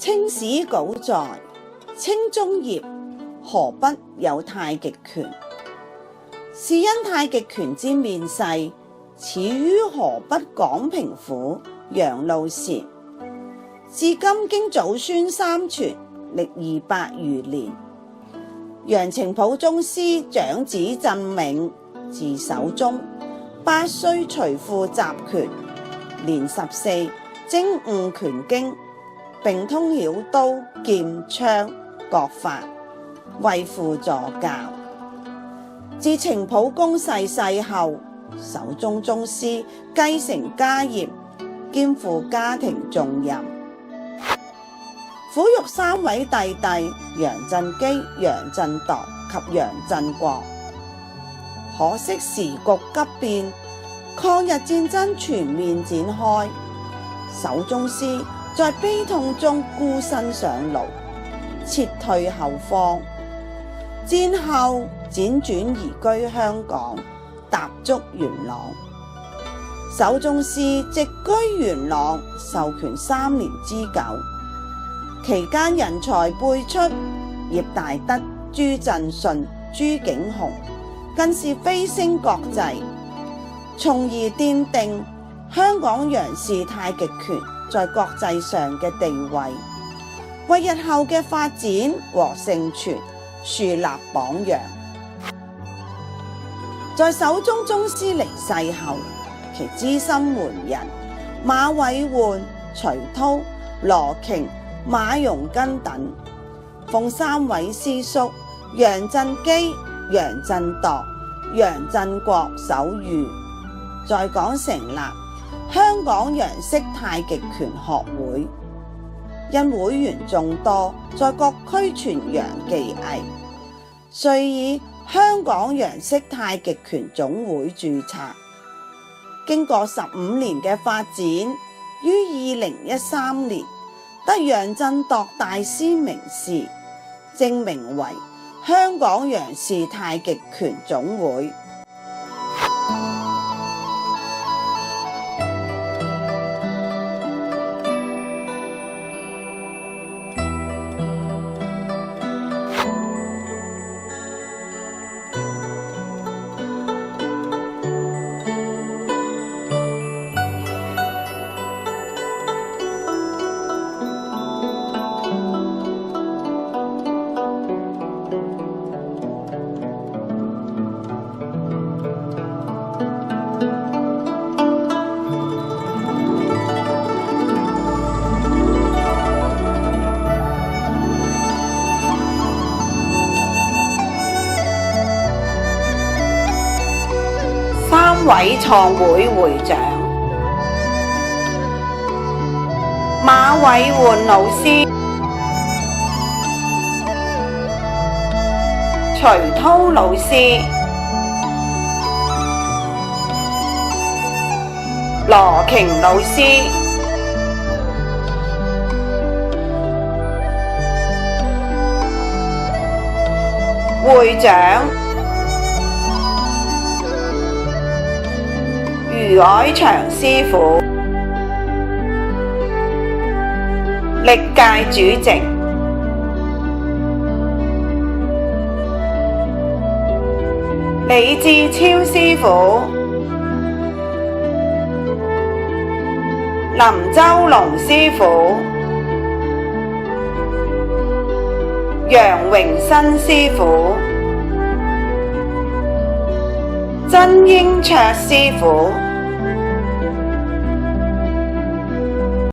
清史稿載，清中葉河北有太極拳，是因太極拳之面世，始於河北廣平府陽路縣，至今經祖孫三傳，歷200餘年。楊澄甫宗師長子鎮銘，字守中，8歲隨父習拳，年14精悟拳經，並通曉刀劍槍各法，為父助教。自澄甫公逝世後，守中宗師繼承家業，肩負家庭重任，撫育3位弟弟楊震基、楊震鐸及楊震國。可惜時局急變，抗日戰爭全面展開，守宗師在悲痛中孤身上路，撤退後方。戰後輾轉移居香港，踏足元朗。守宗師直居元朗，授權3年之久，期間人才輩出，葉大德、朱振順、朱景洪更是飛升國際，從而奠定香港楊氏太極拳在國際上嘅地位，為日後嘅發展和盛傳樹立榜樣。在守中宗師離世後，其資深門人馬偉煥、徐濤、羅瓊、馬榮根等，奉3位師叔楊震基、楊震鐸、楊震國手諭，在港成立香港楊式太極拳學會。因會員眾多，在各區傳揚技藝，遂以香港楊式太極拳總會註冊。經過15年嘅發展，於2013年得楊震鐸大師名示，正名為香港楊氏太極拳總會。3位創會會長：馬偉煥老師、徐濤老師、羅瓊老師。會長：余凱祥師傅，歷屆主席李志超師傅，林周龍師傅，楊榮新師傅，曾英卓師傅。